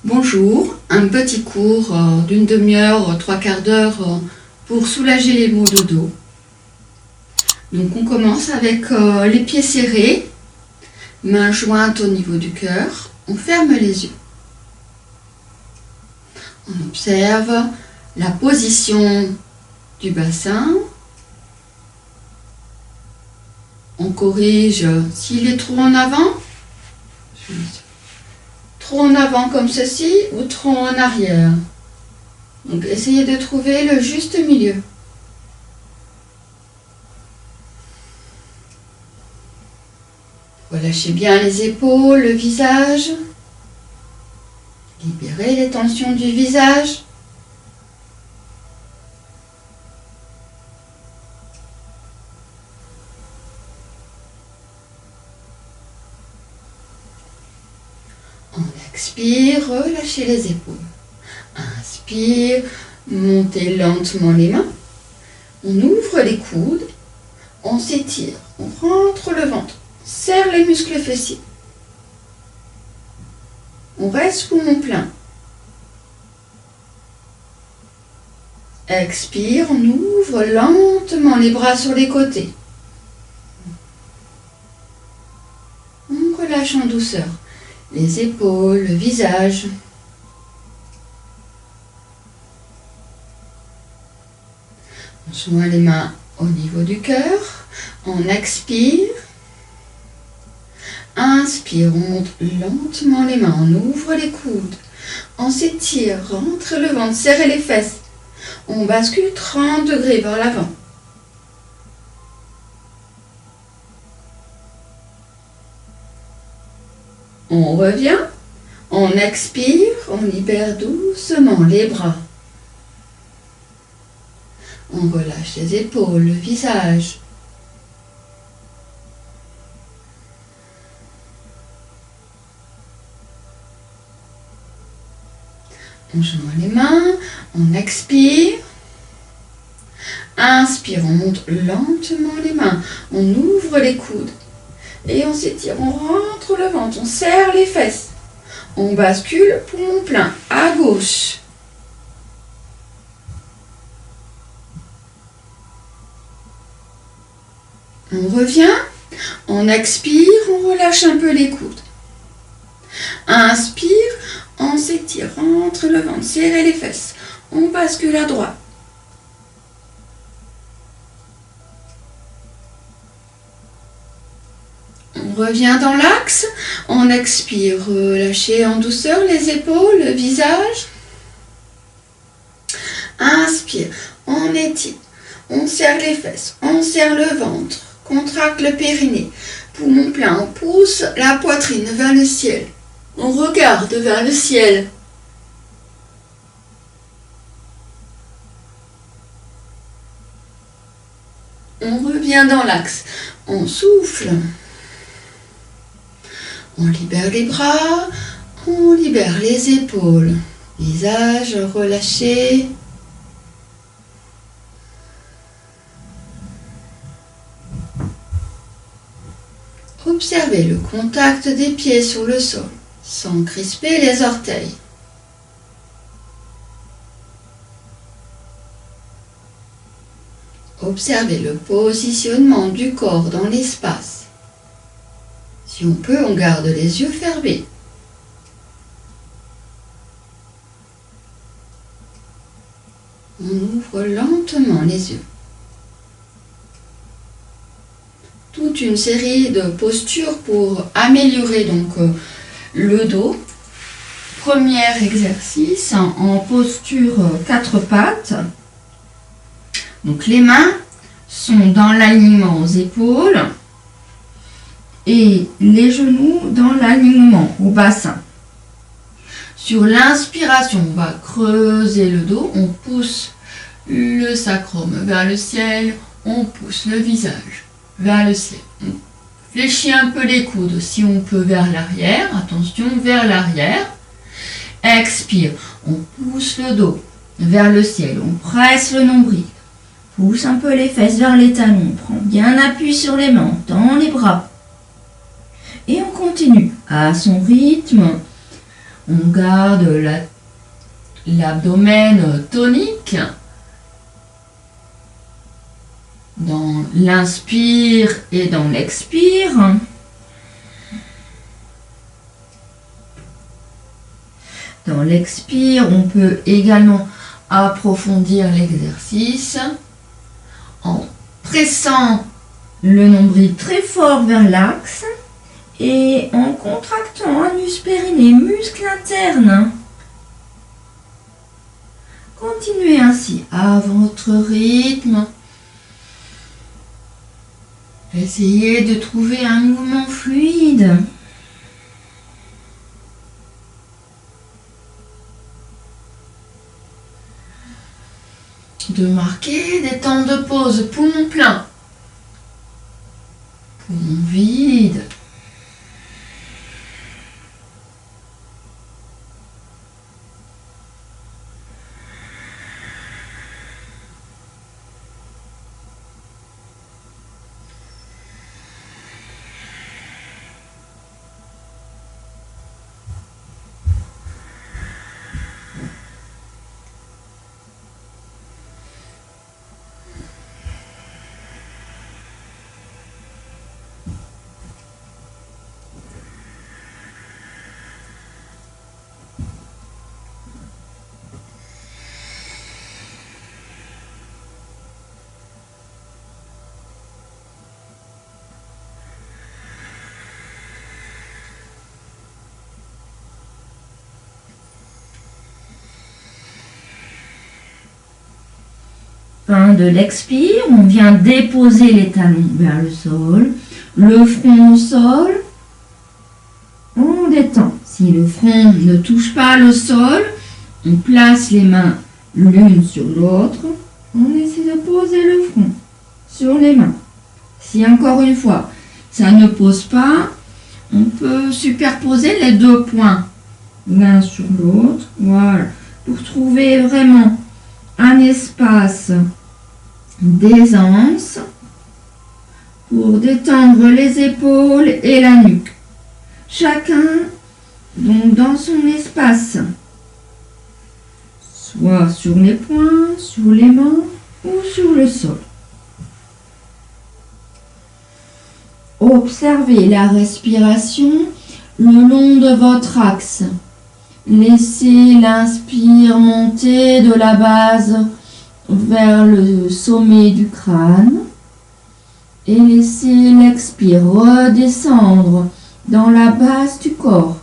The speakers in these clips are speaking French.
Bonjour, un petit cours d'une demi-heure, trois quarts d'heure pour soulager les maux de dos. Donc on commence avec les pieds serrés, mains jointes au niveau du cœur, on ferme les yeux. On observe la position du bassin. On corrige s'il est trop en avant. Trop en avant comme ceci ou trop en arrière. Donc essayez de trouver le juste milieu. Relâchez bien les épaules, le visage. Libérez les tensions du visage. On expire, relâchez les épaules. Inspire, montez lentement les mains. On ouvre les coudes, on s'étire, on rentre le ventre, serre les muscles fessiers. On reste poumon plein. Expire, on ouvre lentement les bras sur les côtés. On relâche en douceur les épaules, le visage. On joint les mains au niveau du cœur. On expire. Inspire, on monte lentement les mains. On ouvre les coudes. On s'étire, rentre le ventre, serrez les fesses. On bascule 30 degrés vers l'avant. On revient, on expire, on libère doucement les bras. On relâche les épaules, le visage. On joint les mains, on expire. Inspire, on monte lentement les mains. On ouvre les coudes. Et on s'étire, on rentre le ventre, on serre les fesses. On bascule poumon plein à gauche. On revient, on expire, on relâche un peu les coudes. Inspire, on s'étire, rentre le ventre, serrez les fesses. On bascule à droite. On revient dans l'axe, on expire, relâchez en douceur les épaules, le visage. Inspire, on étire, on serre les fesses, on serre le ventre, contracte le périnée, poumon plein, on pousse la poitrine vers le ciel, on regarde vers le ciel. On revient dans l'axe, on souffle. On libère les bras, on libère les épaules, visage relâché. Observez le contact des pieds sur le sol, sans crisper les orteils. Observez le positionnement du corps dans l'espace. Si on peut, on garde les yeux fermés. On ouvre lentement les yeux. Toute une série de postures pour améliorer donc le dos. Premier exercice en posture 4 pattes. Donc les mains sont dans l'alignement aux épaules. Et les genoux dans l'alignement au bassin. Sur l'inspiration, on va creuser le dos, on pousse le sacrum vers le ciel, on pousse le visage vers le ciel. On fléchit un peu les coudes si on peut vers l'arrière, attention vers l'arrière. Expire, on pousse le dos vers le ciel, on presse le nombril, pousse un peu les fesses vers les talons, on prend bien appui sur les mains, on tend les bras. Et on continue à son rythme. On garde l'abdomen tonique. Dans l'inspire et dans l'expire. Dans l'expire, on peut également approfondir l'exercice en pressant le nombril très fort vers l'axe et en contractant anus périnée, muscle interne. Continuez ainsi à votre rythme. Essayez de trouver un mouvement fluide. De marquer des temps de pause, poumon plein, poumon vide. Fin de l'expire, on vient déposer les talons vers le sol, le front au sol, on détend. Si le front ne touche pas le sol, on place les mains l'une sur l'autre, on essaie de poser le front sur les mains. Si encore une fois, ça ne pose pas, on peut superposer les deux points l'un sur l'autre, voilà, pour trouver vraiment un espace d'aisance pour détendre les épaules et la nuque. Chacun donc dans son espace, soit sur les poings, sur les mains ou sur le sol. Observez la respiration le long de votre axe. Laissez l'inspire monter de la base vers le sommet du crâne et laissez l'expire redescendre dans la base du corps.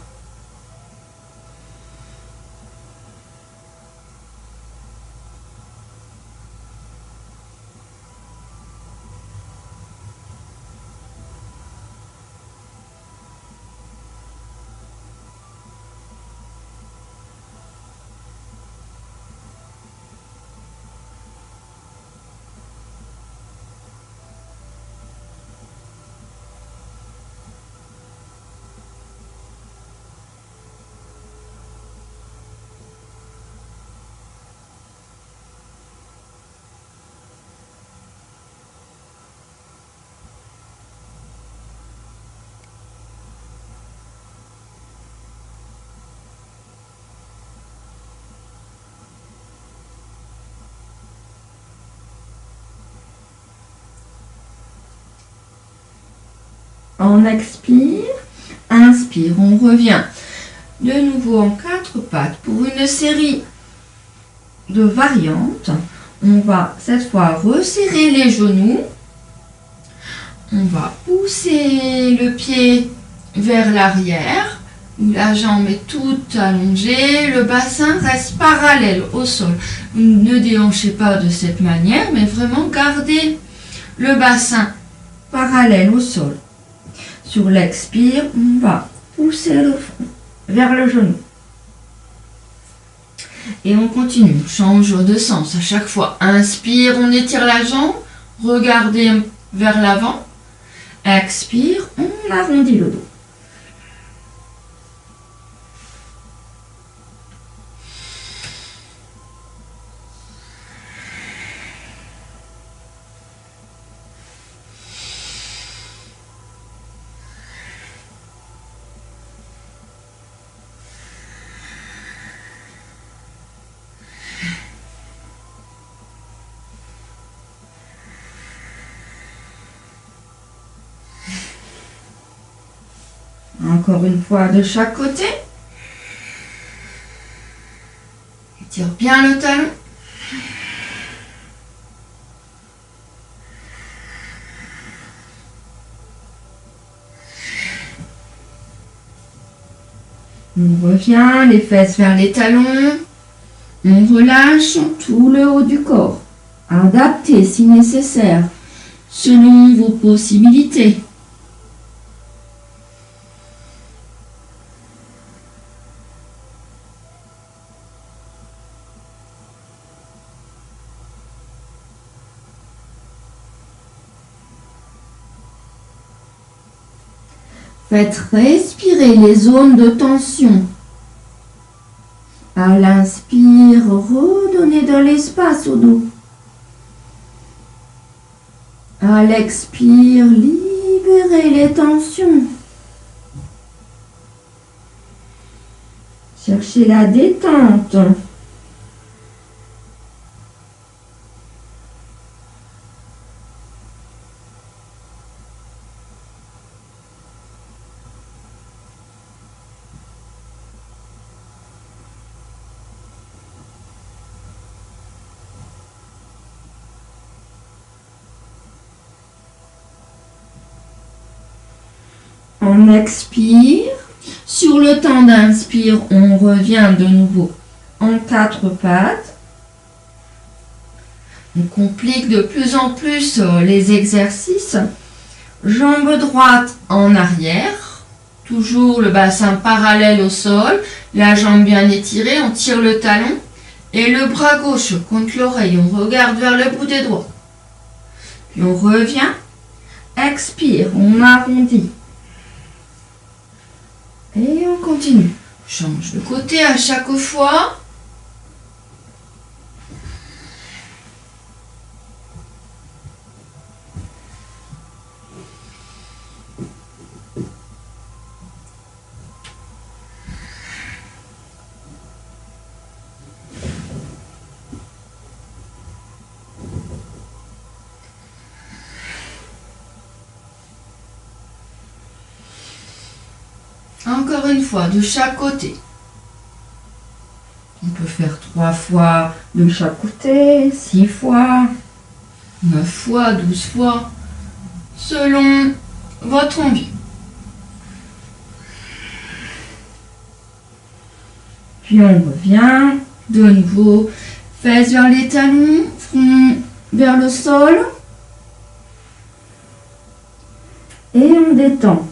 On expire, inspire, on revient de nouveau en quatre pattes pour une série de variantes. On va cette fois resserrer les genoux. On va pousser le pied vers l'arrière. La jambe est toute allongée, le bassin reste parallèle au sol. Ne déhanchez pas de cette manière, mais vraiment gardez le bassin parallèle au sol. Sur l'expire, on va pousser le front vers le genou. Et on continue, on change de sens à chaque fois. Inspire, on étire la jambe, regardez vers l'avant. Expire, on arrondit le dos. Encore une fois de chaque côté. Étire bien le talon. On revient, les fesses vers les talons. On relâche tout le haut du corps. Adaptez si nécessaire, selon vos possibilités. Faites respirer les zones de tension. À l'inspire, redonnez de l'espace au dos. À l'expire, libérez les tensions. Cherchez la détente. On expire. Sur le temps d'inspire, on revient de nouveau en quatre pattes. On complique de plus en plus les exercices. Jambe droite en arrière. Toujours le bassin parallèle au sol. La jambe bien étirée, on tire le talon. Et le bras gauche contre l'oreille, on regarde vers le bout des doigts. Puis on revient. Expire, on arrondit. Et on continue. Change de côté à chaque fois. Encore une fois, de chaque côté. On peut faire 3 fois de chaque côté, 6 fois, 9 fois, 12 fois, selon votre envie. Puis on revient, de nouveau, fesses vers les talons, front vers le sol. Et on détend.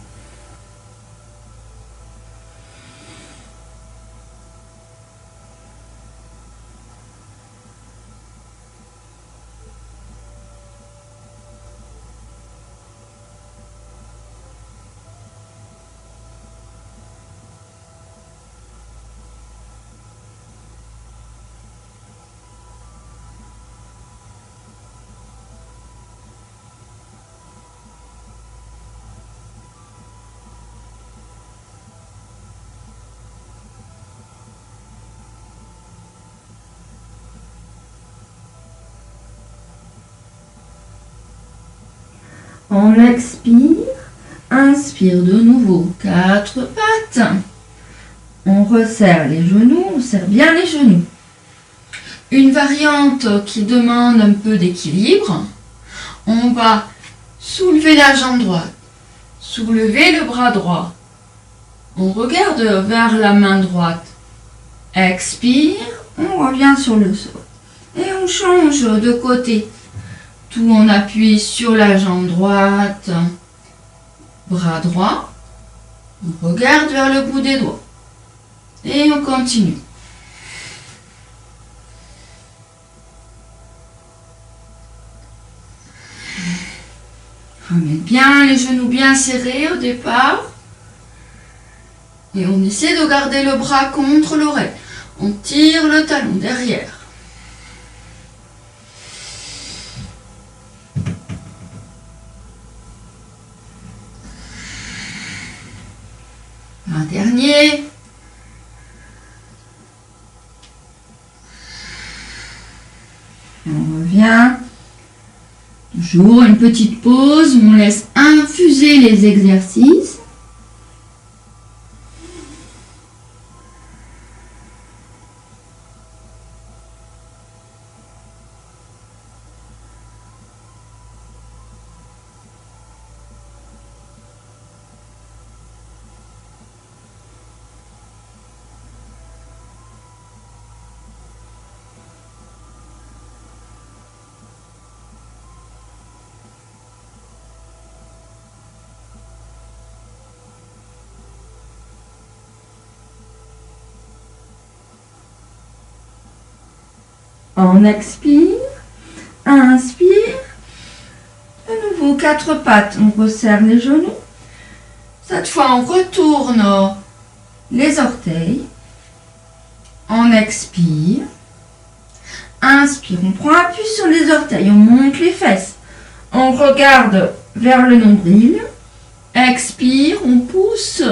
On expire, inspire de nouveau, 4 pattes. On resserre les genoux, on serre bien les genoux. Une variante qui demande un peu d'équilibre. On va soulever la jambe droite, soulever le bras droit. On regarde vers la main droite. Expire, on revient sur le sol. Et on change de côté. Tout on appuie sur la jambe droite, bras droit. On regarde vers le bout des doigts. Et on continue. Ramène bien les genoux bien serrés au départ. Et on essaie de garder le bras contre l'oreille. On tire le talon derrière. Un dernier. On revient. Toujours une petite pause. On laisse infuser les exercices. On expire. Inspire. De nouveau, 4 pattes. On resserre les genoux. Cette fois, on retourne les orteils. On expire. Inspire. On prend appui sur les orteils. On monte les fesses. On regarde vers le nombril. Expire. On pousse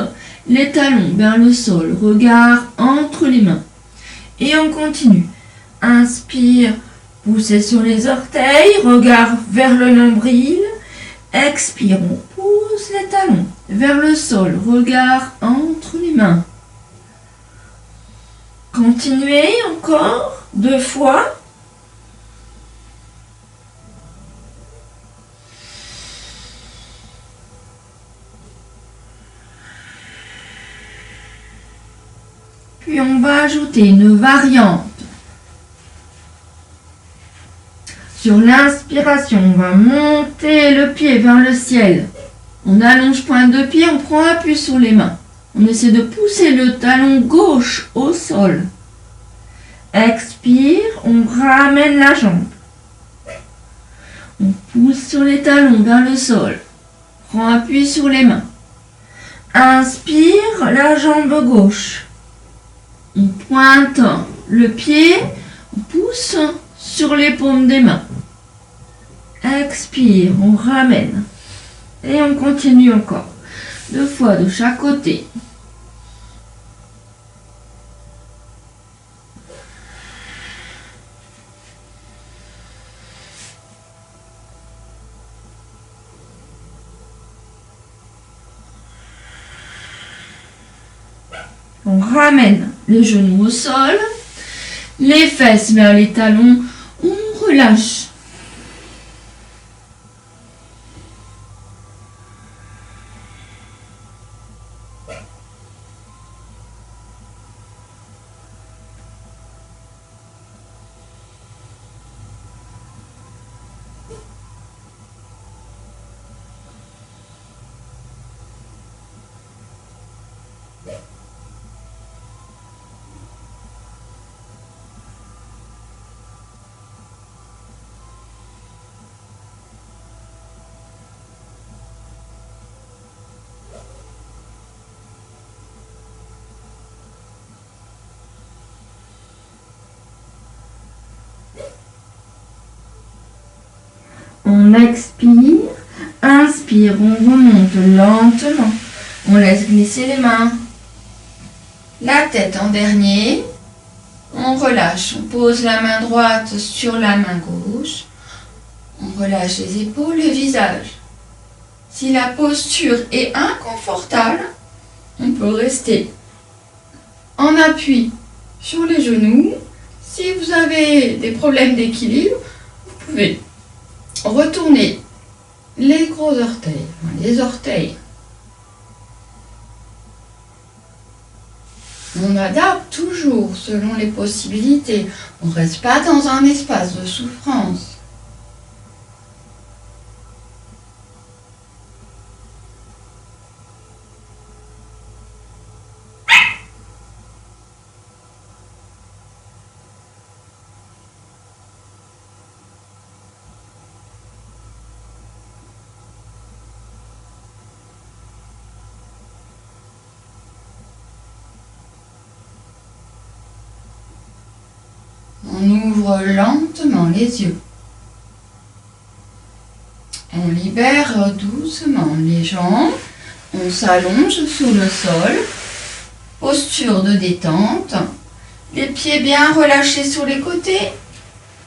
les talons vers le sol. Regard entre les mains. Et on continue. Inspire. Poussez sur les orteils. Regard vers le nombril. Expire. On pousse les talons vers le sol. Regard entre les mains. Continuez encore 2 fois. Puis on va ajouter une variante. Sur l'inspiration, on va monter le pied vers le ciel. On allonge pointe de pied, on prend appui sur les mains. On essaie de pousser le talon gauche au sol. Expire, on ramène la jambe. On pousse sur les talons vers le sol. Prend appui sur les mains. Inspire, la jambe gauche. On pointe le pied, on pousse sur les paumes des mains. Expire, on ramène. Et on continue encore. 2 fois de chaque côté. On ramène les genoux au sol, les fesses vers les talons, on relâche. On expire, inspire, on remonte lentement. On laisse glisser les mains. La tête en dernier. On relâche, on pose la main droite sur la main gauche. On relâche les épaules, le visage. Si la posture est inconfortable, on peut rester en appui sur les genoux. Si vous avez des problèmes d'équilibre, vous pouvez retourner les gros orteils, les orteils. On adapte toujours selon les possibilités. On ne reste pas dans un espace de souffrance. On ouvre lentement les yeux. On libère doucement les jambes. On s'allonge sous le sol. Posture de détente. Les pieds bien relâchés sur les côtés.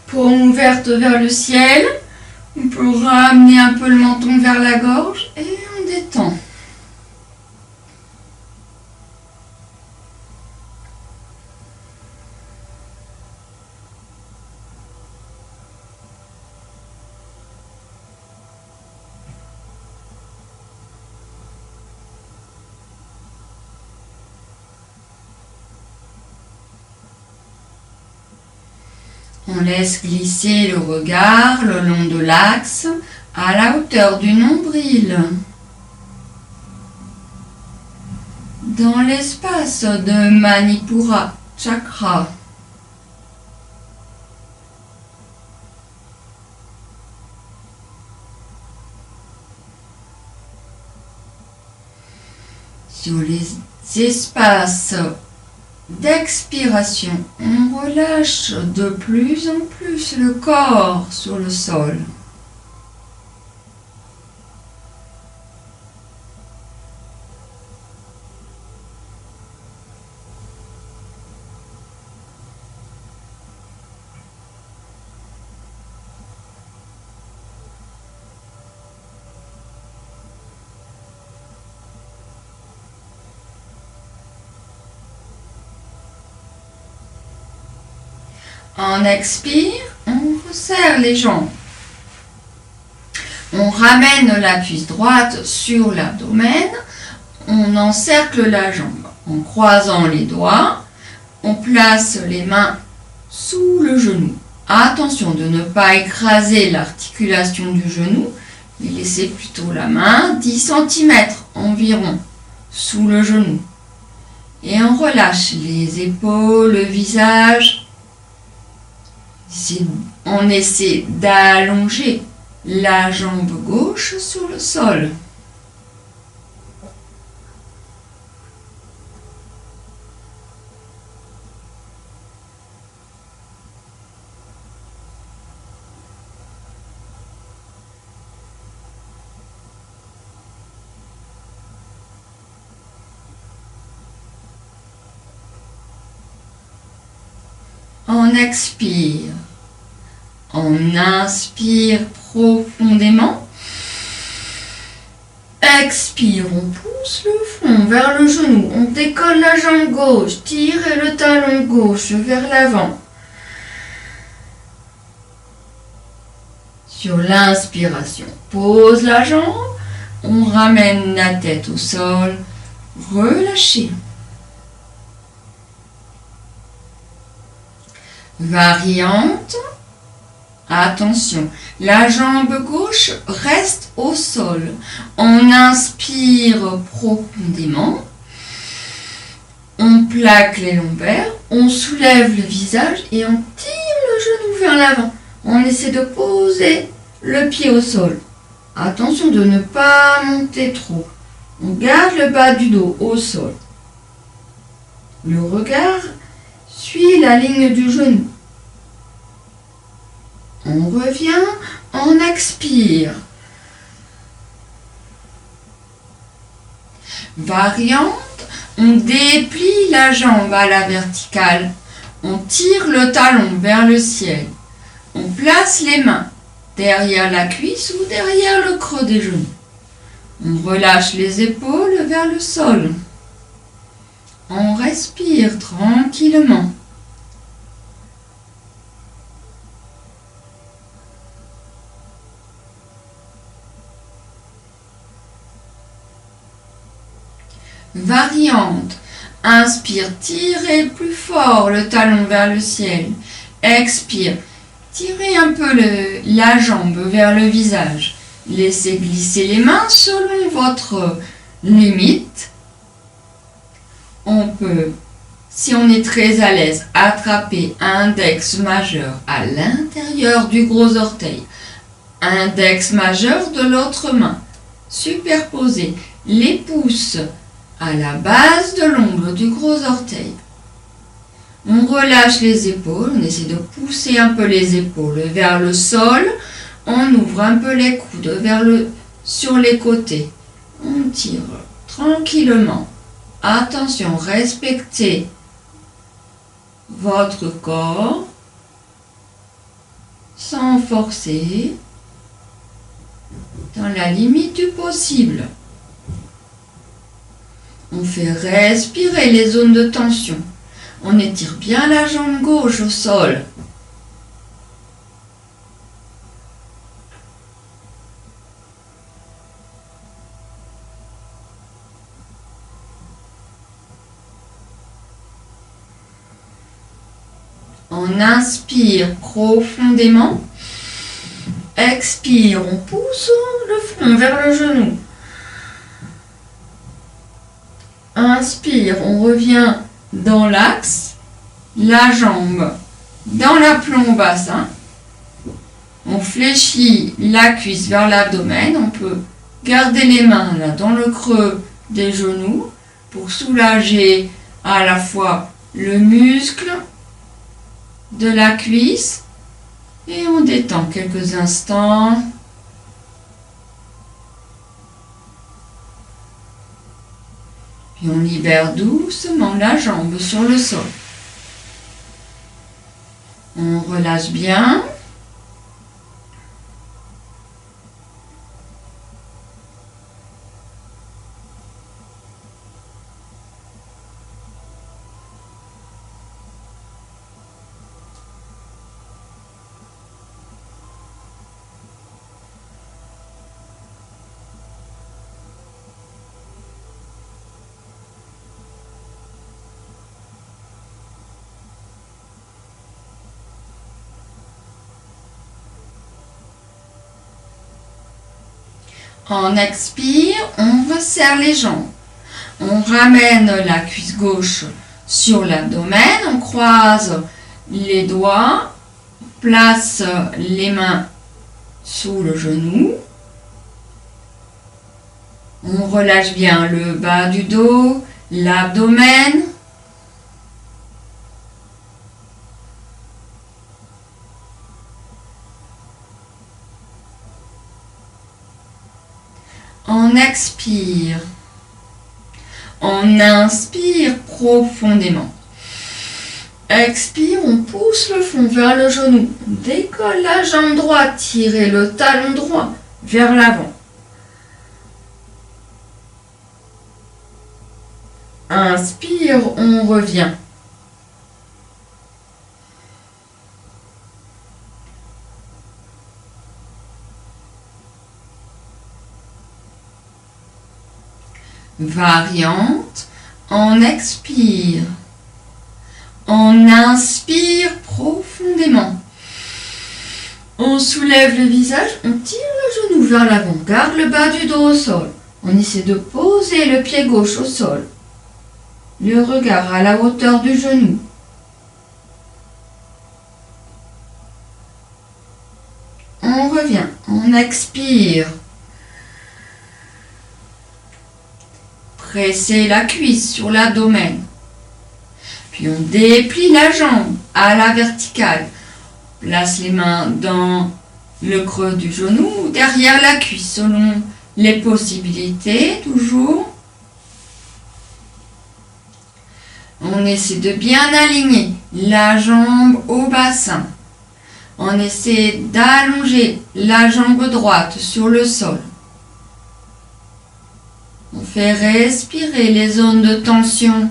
Paume ouverte vers le ciel. On peut ramener un peu le menton vers la gorge et on détend. On laisse glisser le regard le long de l'axe à la hauteur du nombril. Dans l'espace de Manipura Chakra. Sur les espaces d'expiration, on relâche de plus en plus le corps sur le sol. On expire, on resserre les jambes. On ramène la cuisse droite sur l'abdomen. On encercle la jambe en croisant les doigts. On place les mains sous le genou. Attention de ne pas écraser l'articulation du genou, mais laissez plutôt la main 10 cm environ sous le genou. Et on relâche les épaules, le visage. On essaie d'allonger la jambe gauche sur le sol. On expire. On inspire profondément. Expire, on pousse le front vers le genou. On décolle la jambe gauche. Tirez le talon gauche vers l'avant. Sur l'inspiration, pose la jambe. On ramène la tête au sol. Relâchez. Variante. Attention, la jambe gauche reste au sol. On inspire profondément. On plaque les lombaires. On soulève le visage et on tire le genou vers l'avant. On essaie de poser le pied au sol. Attention de ne pas monter trop. On garde le bas du dos au sol. Le regard suit la ligne du genou. On revient, on expire. Variante, on déplie la jambe à la verticale. On tire le talon vers le ciel. On place les mains derrière la cuisse ou derrière le creux des genoux. On relâche les épaules vers le sol. On respire tranquillement. Variante. Inspire, tirez plus fort le talon vers le ciel. Expire, tirez un peu la jambe vers le visage. Laissez glisser les mains selon votre limite. On peut, si on est très à l'aise, attraper index majeur à l'intérieur du gros orteil. Index majeur de l'autre main. Superposer les pouces à la base de l'ongle du gros orteil. On relâche les épaules, on essaie de pousser un peu les épaules vers le sol. On ouvre un peu les coudes sur les côtés. On tire tranquillement. Attention, respectez votre corps sans forcer, dans la limite du possible. On fait respirer les zones de tension. On étire bien la jambe gauche au sol. On inspire profondément. Expire, on pousse le front vers le genou. Inspire, on revient dans l'axe, la jambe dans l'aplomb au bassin. On fléchit la cuisse vers l'abdomen. On peut garder les mains là dans le creux des genoux. pour soulager à la fois le muscle de la cuisse et on détend quelques instants. Puis on libère doucement la jambe sur le sol. On relâche bien. On expire, on resserre les jambes. On ramène la cuisse gauche sur l'abdomen, on croise les doigts, place les mains sous le genou. On relâche bien le bas du dos, l'abdomen. On expire. On inspire profondément. Expire, on pousse le fond vers le genou. On décolle la jambe droite, tirez le talon droit vers l'avant. Inspire, on revient. Variante, on expire. On inspire profondément. On soulève le visage, on tire le genou vers l'avant, garde le bas du dos au sol. On essaie de poser le pied gauche au sol. Le regard à la hauteur du genou. On revient, on expire. Pressez la cuisse sur l'abdomen. Puis on déplie la jambe à la verticale. Place les mains dans le creux du genou ou derrière la cuisse selon les possibilités, toujours. On essaie de bien aligner la jambe au bassin. On essaie d'allonger la jambe droite sur le sol. On fait respirer les zones de tension.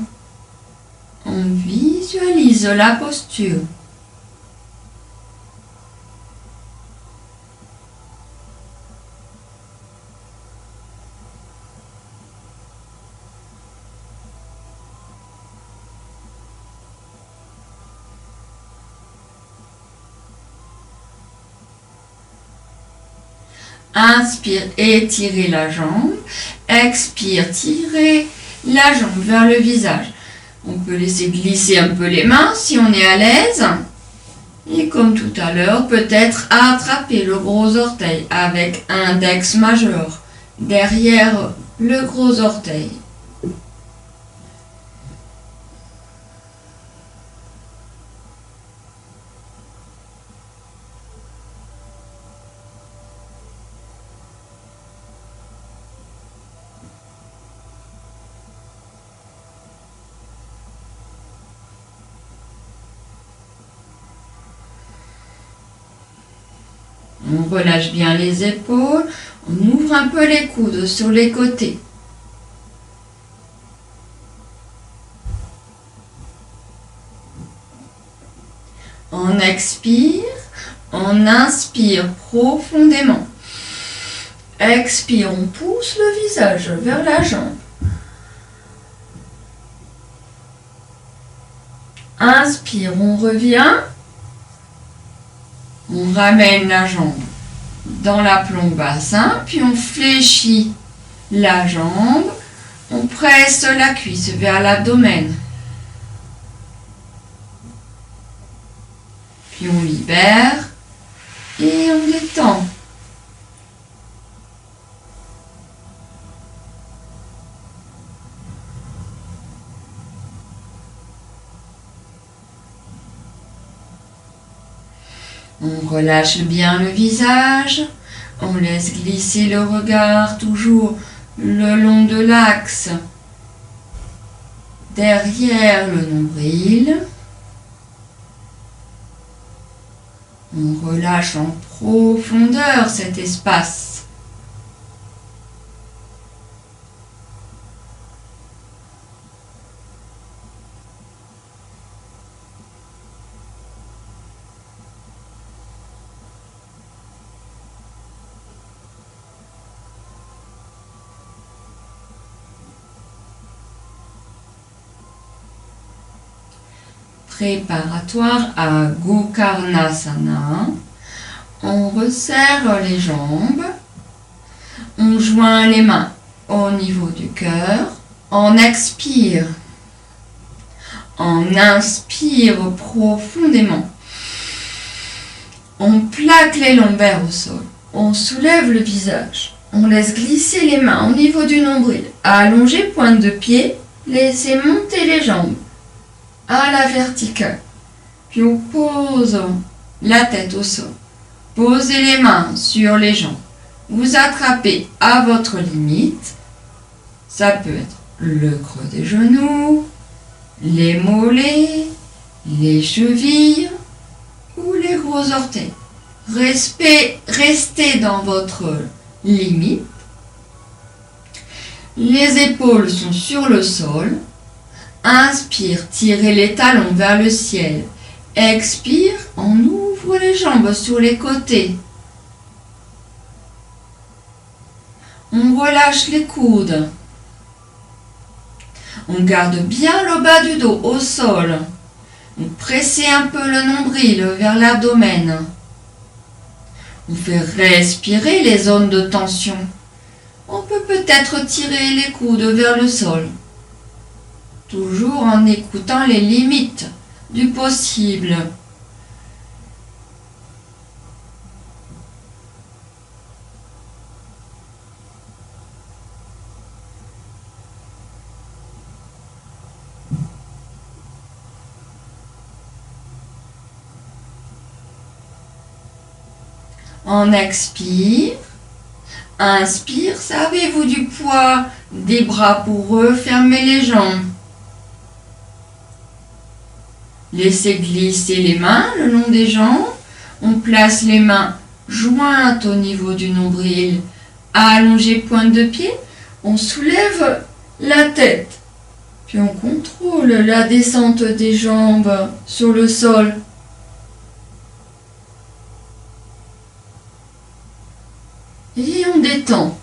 On visualise la posture. Inspire, étirez la jambe. Expire, tirez la jambe vers le visage. On peut laisser glisser un peu les mains si on est à l'aise. Et comme tout à l'heure, peut-être attraper le gros orteil avec index majeur derrière le gros orteil. On relâche bien les épaules, on ouvre un peu les coudes sur les côtés. On expire, on inspire profondément. Expire, on pousse le visage vers la jambe. Inspire, on revient. On ramène la jambe dans l'aplomb bassin, puis on fléchit la jambe, on presse la cuisse vers l'abdomen. Puis on libère et on détend. On relâche bien le visage. On laisse glisser le regard toujours le long de l'axe derrière le nombril. On relâche en profondeur cet espace. Préparatoire à Gokarnasana. On resserre les jambes. On joint les mains au niveau du cœur. On expire. On inspire profondément. On plaque les lombaires au sol. On soulève le visage. On laisse glisser les mains au niveau du nombril. Allongez pointe de pied. Laissez monter les jambes à la verticale. Puis on pose la tête au sol. Posez les mains sur les jambes. Vous attrapez à votre limite. Ça peut être le creux des genoux, les mollets, les chevilles ou les gros orteils. Restez dans votre limite. Les épaules sont sur le sol. Inspire, tirez les talons vers le ciel. Expire, on ouvre les jambes sur les côtés. On relâche les coudes. On garde bien le bas du dos au sol. On presse un peu le nombril vers l'abdomen. On fait respirer les zones de tension. On peut peut-être tirer les coudes vers le sol. Toujours en écoutant les limites du possible. On expire. Inspire, servez-vous du poids des bras pour refermer les jambes. Laissez glisser les mains le long des jambes. On place les mains jointes au niveau du nombril. Allongez pointe de pied. On soulève la tête. Puis on contrôle la descente des jambes sur le sol. Et on détend.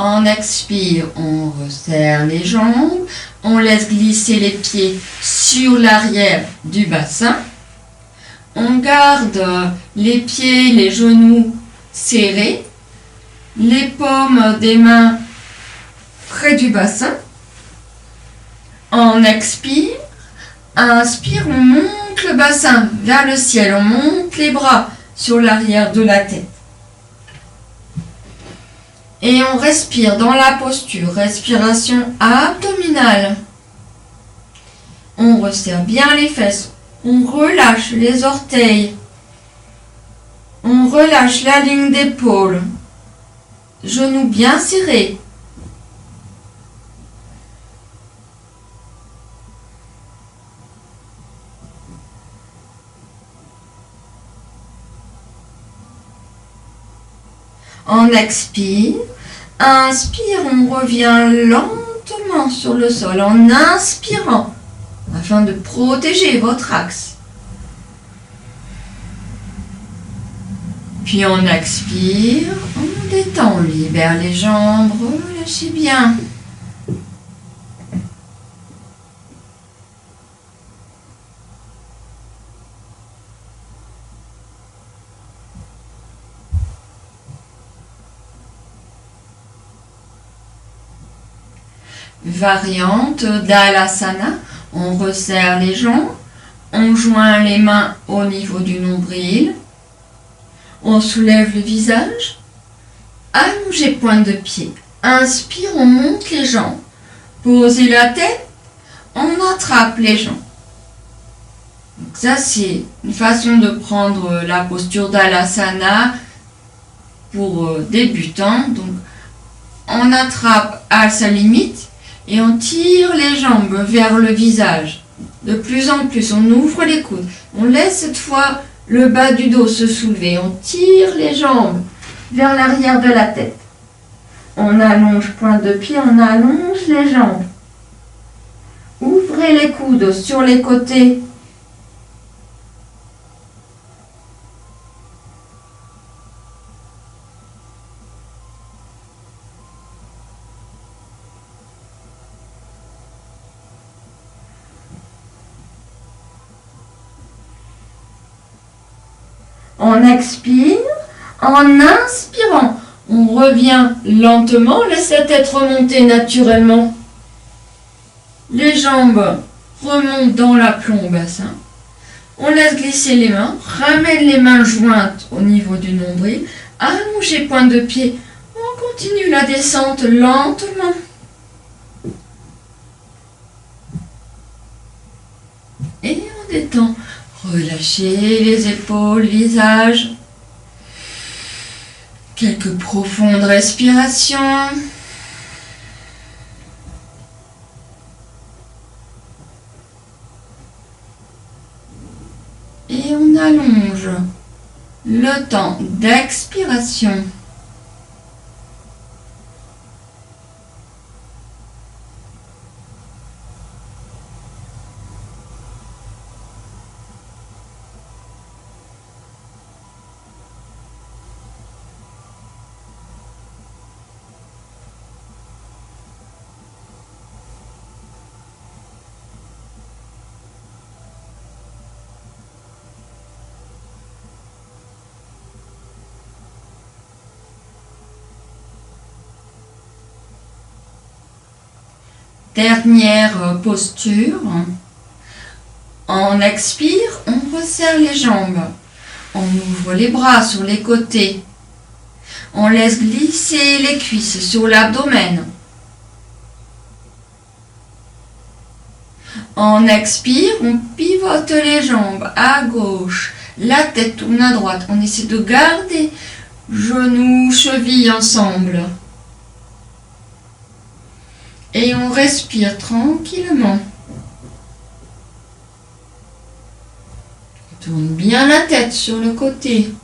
On expire, on resserre les jambes, on laisse glisser les pieds sur l'arrière du bassin. On garde les pieds, les genoux serrés, les paumes des mains près du bassin. On expire, inspire, on monte le bassin vers le ciel, on monte les bras sur l'arrière de la tête. Et on respire dans la posture, respiration abdominale. On resserre bien les fesses, on relâche les orteils, on relâche la ligne d'épaule, genoux bien serrés. On expire, inspire, on revient lentement sur le sol en inspirant afin de protéger votre axe. Puis on expire, on détend, on libère les jambes, relâchez bien. variante d'Alasana. On resserre les jambes, on joint les mains au niveau du nombril, on soulève le visage, allongez pointe de pied. Inspire, on monte les jambes. Posez la tête, on attrape les jambes. Donc ça, c'est une façon de prendre la posture d'Alasana pour débutants. Donc, on attrape à sa limite et on tire les jambes vers le visage. De plus en plus, on ouvre les coudes. On laisse cette fois le bas du dos se soulever. On tire les jambes vers l'arrière de la tête. On allonge pointe de pied, on allonge les jambes. Ouvrez les coudes sur les côtés. On expire, en inspirant, on revient lentement, laisse la tête remonter naturellement. Les jambes remontent dans l'aplomb au bassin. On laisse glisser les mains, ramène les mains jointes au niveau du nombril, allongez pointe de pied. On continue la descente lentement. Et on détend. Relâchez les épaules, visage. Quelques profondes respirations. Et on allonge le temps d'expiration. Dernière posture. On expire, on resserre les jambes. On ouvre les bras sur les côtés. On laisse glisser les cuisses sur l'abdomen. On expire, on pivote les jambes à gauche. La tête tourne à droite. On essaie de garder genoux, chevilles ensemble. Et on respire tranquillement. On tourne bien la tête sur le côté.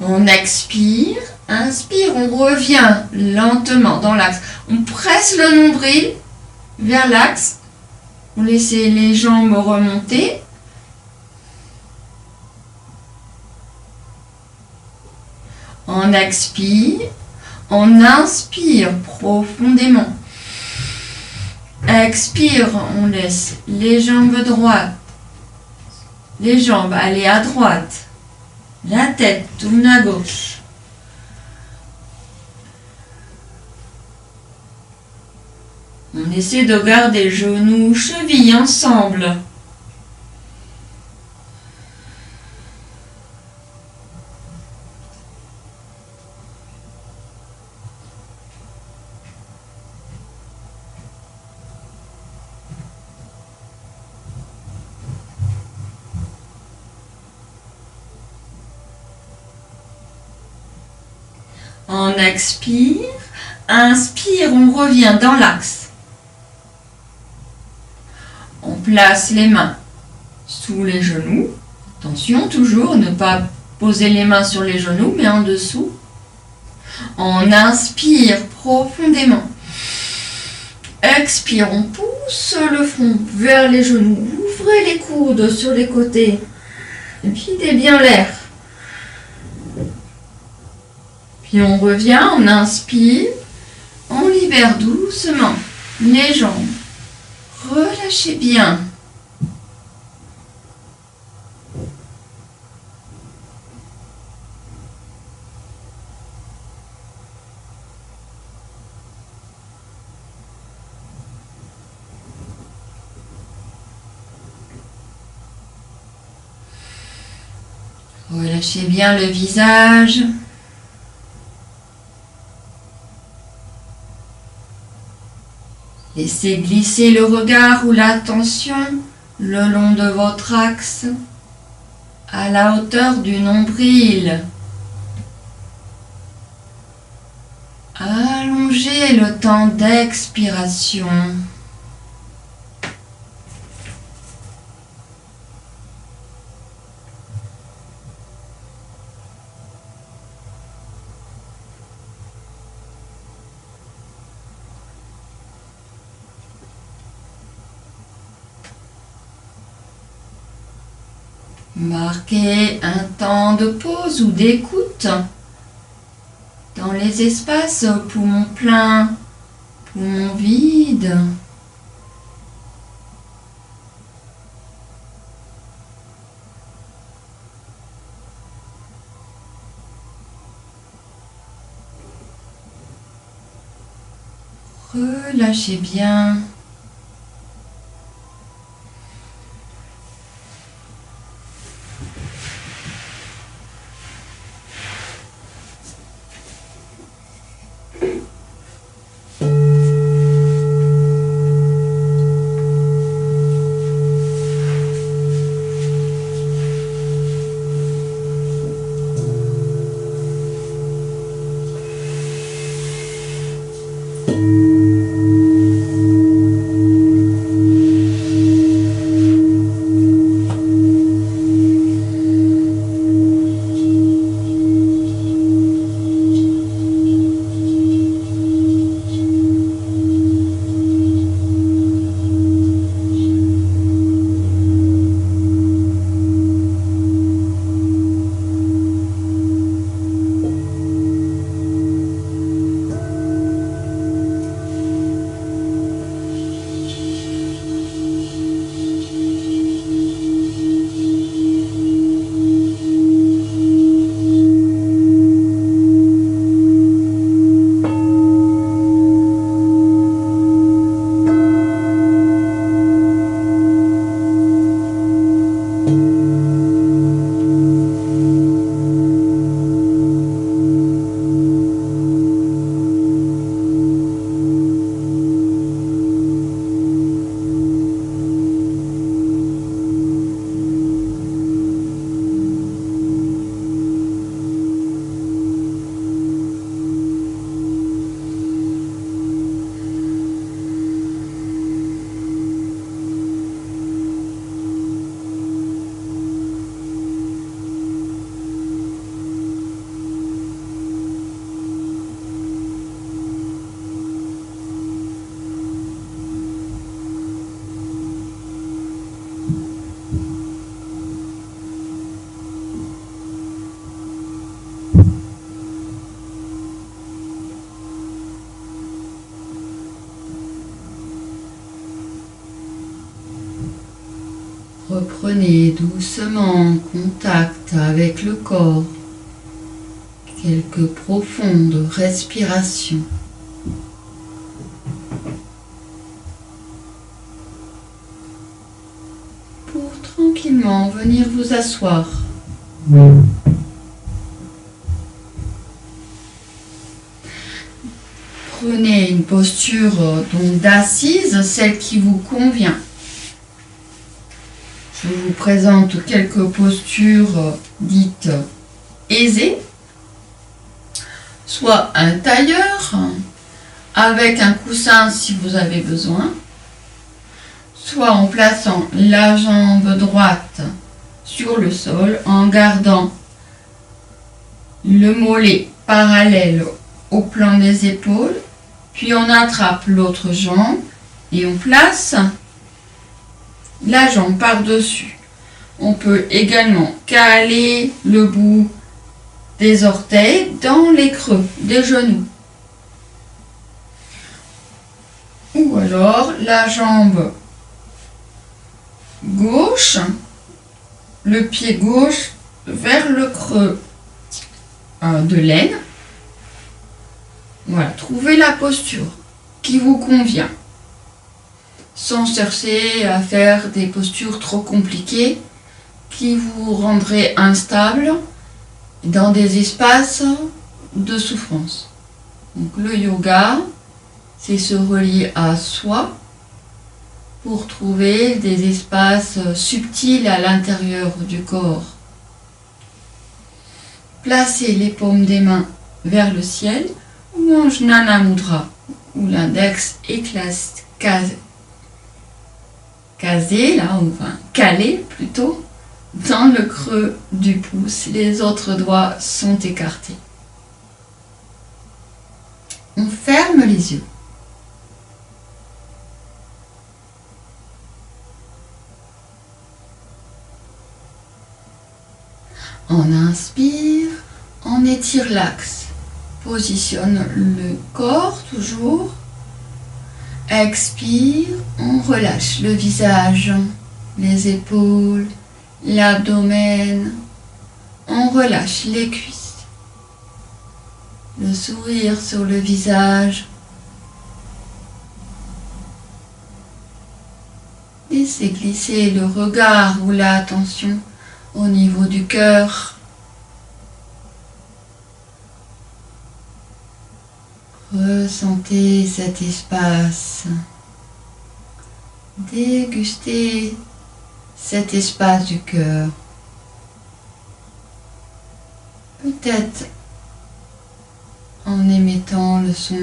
On expire, inspire, on revient lentement dans l'axe. On presse le nombril vers l'axe. On laisse les jambes remonter. On expire, on inspire profondément. Expire, on laisse les jambes droites, les jambes aller à droite. La tête tourne à gauche. On essaie de garder genoux, chevilles ensemble. On expire, inspire, on revient dans l'axe. On place les mains sous les genoux. Attention, toujours, ne pas poser les mains sur les genoux, mais en dessous. On inspire profondément. Expire, on pousse le front vers les genoux. Ouvrez les coudes sur les côtés. Videz bien l'air. Puis on revient, on inspire. On libère doucement les jambes. Relâchez bien. Relâchez bien le visage. Laissez glisser le regard ou l'attention le long de votre axe, à la hauteur du nombril. Allongez le temps d'expiration. Marquez un temps de pause ou d'écoute dans les espaces poumons pleins, poumons vides. Relâchez bien. Reprenez doucement contact avec le corps. Quelques profondes respirations. Pour tranquillement venir vous asseoir. Prenez une posture donc d'assise, celle qui vous convient. Je vous présente quelques postures dites aisées, soit un tailleur avec un coussin si vous avez besoin, soit en plaçant la jambe droite sur le sol en gardant le mollet parallèle au plan des épaules, puis on attrape l'autre jambe et on place la jambe par-dessus. On peut également caler le bout des orteils dans les creux des genoux. Ou alors la jambe gauche, le pied gauche vers le creux de l'aine. Voilà, trouvez la posture qui vous convient, sans chercher à faire des postures trop compliquées qui vous rendraient instable dans des espaces de souffrance. Donc le yoga, c'est se relier à soi pour trouver des espaces subtils à l'intérieur du corps. Placez les paumes des mains vers le ciel ou en Jnana Mudra, où l'index est casé, là, enfin calé plutôt, dans le creux du pouce. Les autres doigts sont écartés. On ferme les yeux. On inspire, on étire l'axe. Positionne le corps toujours. Expire, on relâche le visage, les épaules, l'abdomen. On relâche les cuisses. Le sourire sur le visage. Laissez glisser le regard ou l'attention au niveau du cœur. Ressentez cet espace. Dégustez cet espace du cœur. Peut-être en émettant le son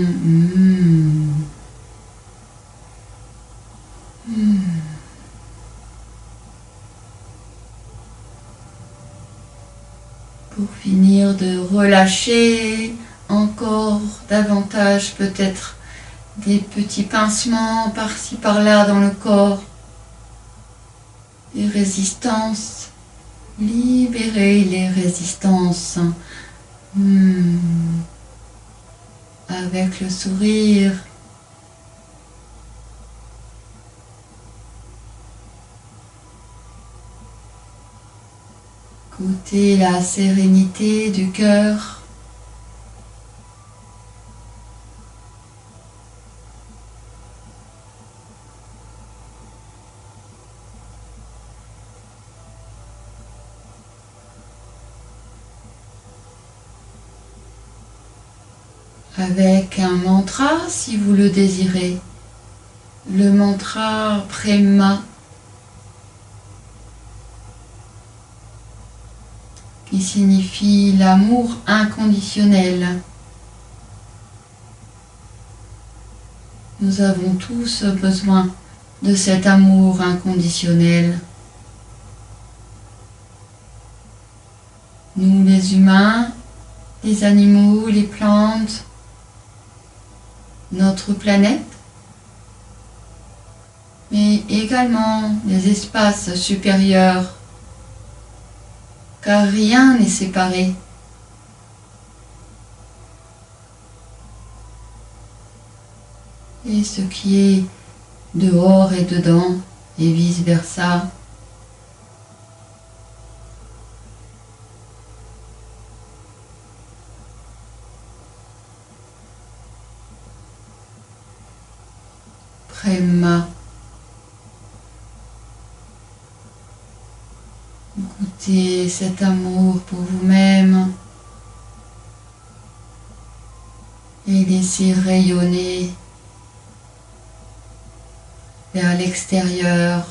Pour finir de relâcher encore davantage, peut-être des petits pincements par-ci par-là dans le corps, des résistances. Libérez les résistances avec le sourire. Goûtez la sérénité du cœur. Avec un mantra si vous le désirez. Le mantra Prema, qui signifie l'amour inconditionnel. Nous avons tous besoin de cet amour inconditionnel. Nous les humains, les animaux, les plantes, notre planète, mais également les espaces supérieurs, car rien n'est séparé. Et ce qui est dehors et dedans, et vice-versa. Prema. Goûtez cet amour pour vous-même et laissez rayonner vers l'extérieur.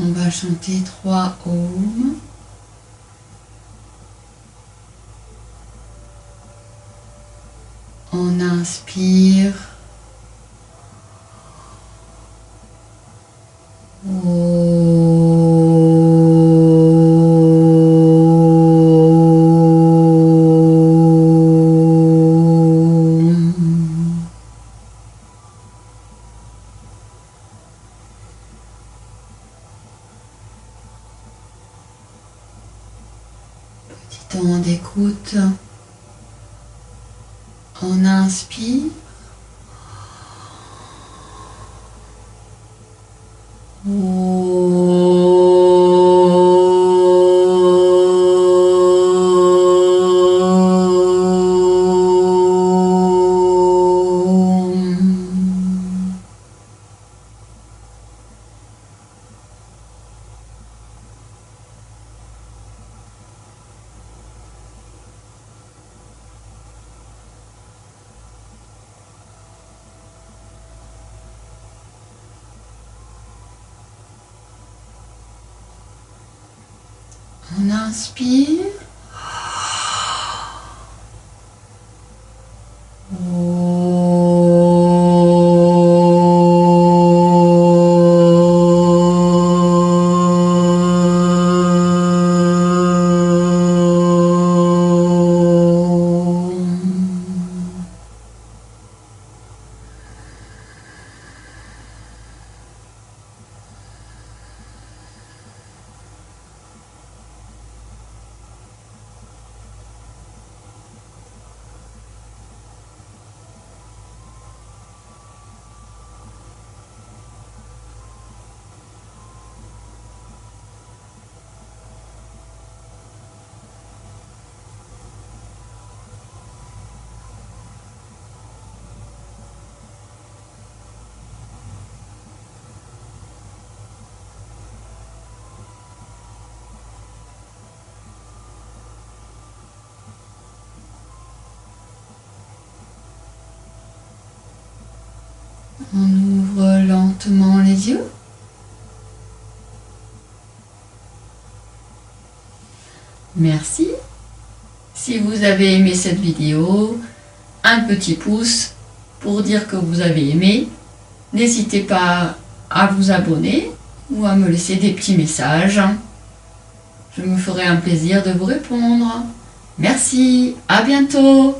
On va chanter 3 ohms. On inspire. Petit temps d'écoute. On inspire. On inspire. On ouvre lentement les yeux. Merci. Si vous avez aimé cette vidéo, un petit pouce pour dire que vous avez aimé. N'hésitez pas à vous abonner ou à me laisser des petits messages. Je me ferai un plaisir de vous répondre. Merci, à bientôt.